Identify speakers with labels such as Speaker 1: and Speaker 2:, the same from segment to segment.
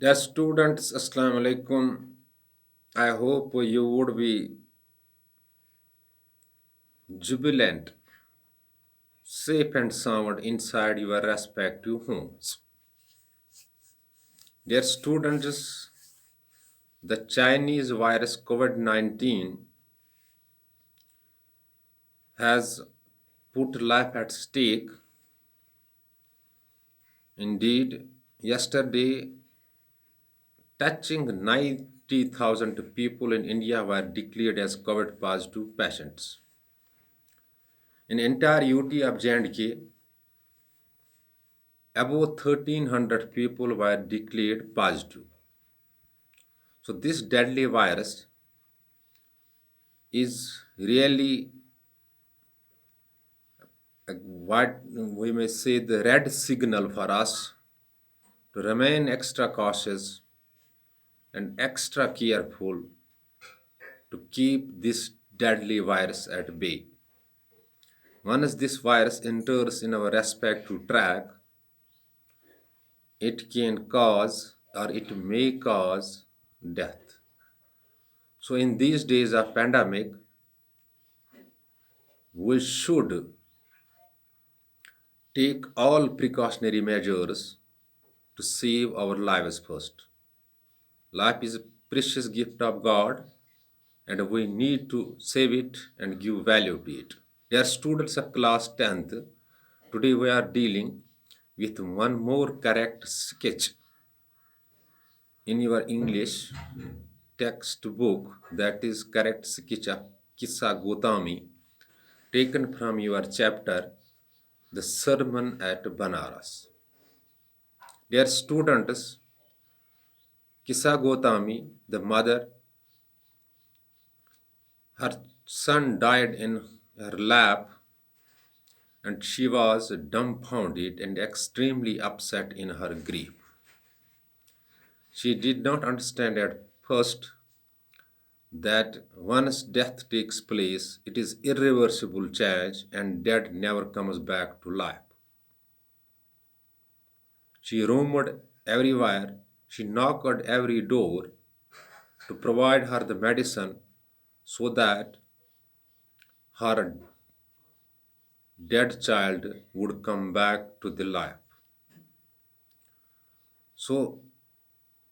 Speaker 1: Dear students, Assalamu alaikum. I hope you would be jubilant, safe, and sound inside your respective homes. Dear students, the Chinese virus COVID 19 has put life at stake. Indeed, yesterday, touching 90,000 people in India were declared as COVID positive patients. In entire UT of J&K, about 1,300 people were declared positive. So, this deadly virus is really what we may say the red signal for us to remain extra cautious and extra careful to keep this deadly virus at bay. Once this virus enters in our respective track, it can cause or it may cause death. So, in these days of pandemic, we should take all precautionary measures to save our lives first. Life is a precious gift of God and we need to save it and give value to it. Dear students of class 10th, today we are dealing with one more correct sketch in your English textbook, that is correct sketch of Kissa Gotami taken from your chapter The Sermon at Banaras. Dear students, Kissa Gotami, the mother, her son died in her lap and she was dumbfounded and extremely upset in her grief. She did not understand at first that once death takes place, it is irreversible change and dead never comes back to life. She roamed everywhere, she knocked at every door to provide her the medicine so that her dead child would come back to the life. So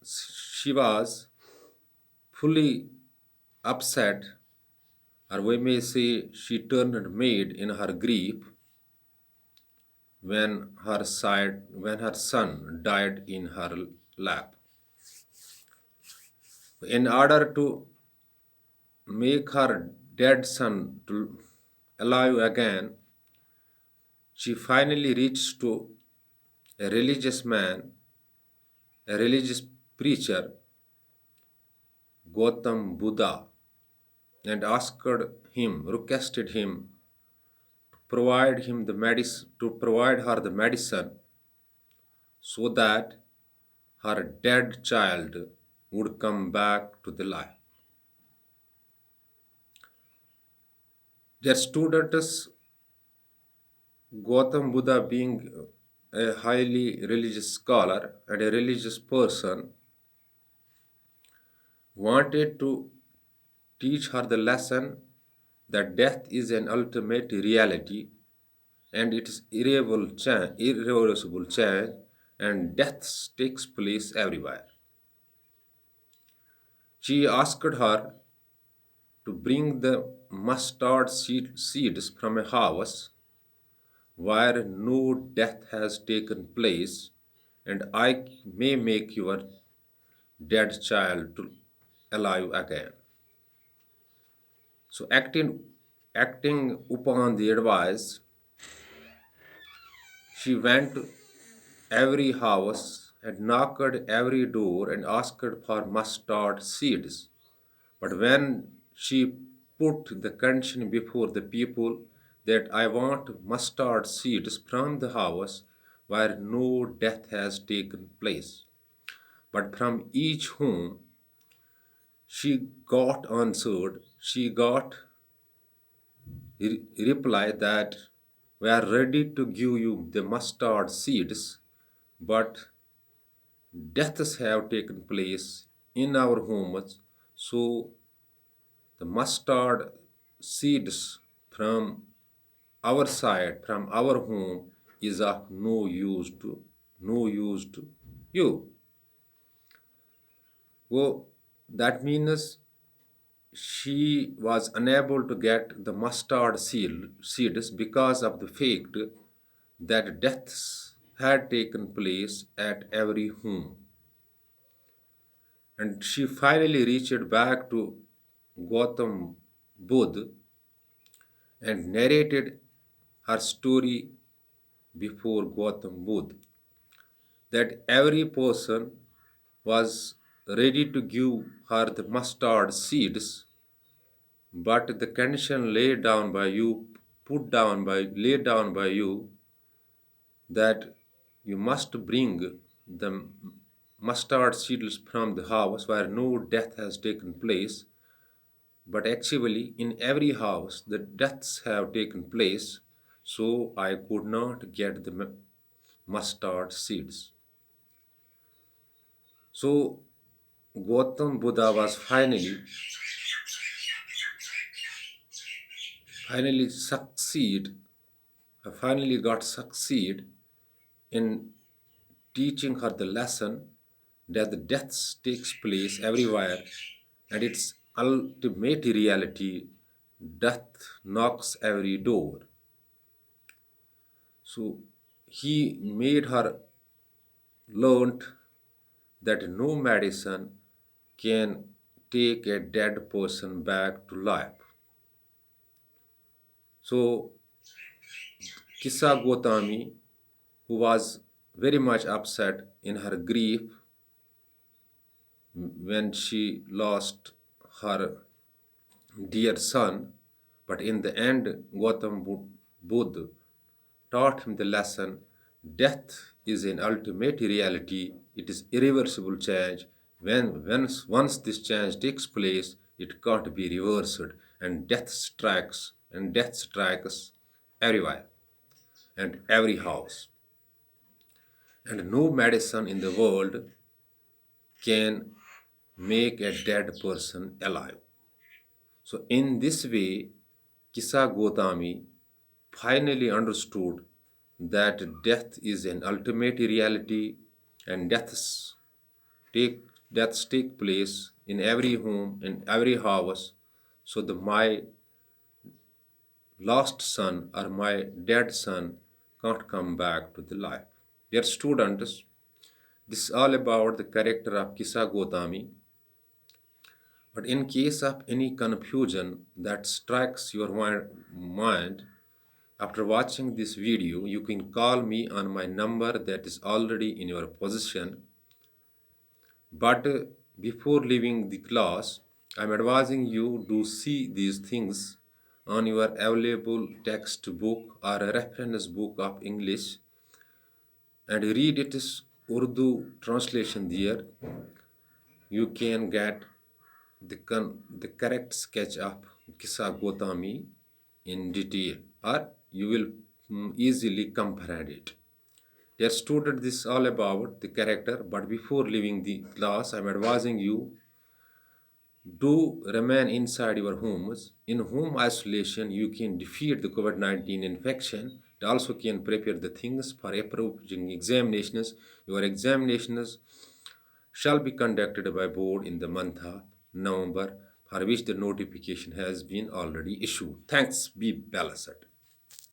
Speaker 1: she was fully upset, or we may say she turned maid in her grief when her son died in her lap. In order to make her dead son to alive again, she finally reached to a religious man, a religious preacher, Gautam Buddha, and asked him, requested him to provide him the medicine, to provide her the medicine, so that her dead child would come back to the life. Their students, Gautam Buddha, being a highly religious scholar and a religious person, wanted to teach her the lesson that death is an ultimate reality and it is irreversible change and death takes place everywhere. She asked her to bring the seeds from a house where no death has taken place, and I may make your dead child to alive again. So acting upon the advice, she went to every house and knocked every door and asked for mustard seeds. But when she put the condition before the people that I want mustard seeds from the house where no death has taken place, but from each home she got answered, she got reply that we are ready to give you the mustard seeds, but deaths have taken place in our homes, so the mustard seeds from our side, from our home, is of no use to you. Well, that means she was unable to get the seeds because of the fact that deaths had taken place at every home. And she finally reached back to Gautam Buddha and narrated her story before Gautam Buddha, that every person was ready to give her the mustard seeds, but the condition laid down by you, that you must bring the mustard seeds from the house where no death has taken place. But actually, in every house, the deaths have taken place, so I could not get the mustard seeds. So Gautam Buddha was finally succeed, finally got succeed in teaching her the lesson that the deaths takes place everywhere, and its ultimate reality, death knocks every door. So he made her learnt that no medicine can take a dead person back to life. So Kissa Gotami, who was very much upset in her grief when she lost her dear son, but in the end, Buddha taught him the lesson: death is an ultimate reality, it is irreversible change. Once this change takes place, it can't be reversed, and death strikes everywhere and every house. And no medicine in the world can make a dead person alive. So, in this way, Kisa Gotami finally understood that death is an ultimate reality, and take deaths take place in every home, in every house. So the my lost son or my dead son can't come back to the life. Dear students, this is all about the character of Kisa Gotami. But in case of any confusion that strikes your mind after watching this video, you can call me on my number that is already in your possession. But before leaving the class, I'm advising you to see these things on your available textbook or a reference book of English and read its Urdu translation there. You can get the correct sketch of Kisa Gotami in detail, or you will easily comprehend it. Dear student, this is all about the character, but before leaving the class, I'm advising you do remain inside your homes. In home isolation, you can defeat the COVID 19 infection. It also can prepare the things for approaching examinations. Your examinations shall be conducted by board in the month of November, for which the notification has been already issued. Thanks, be blessed.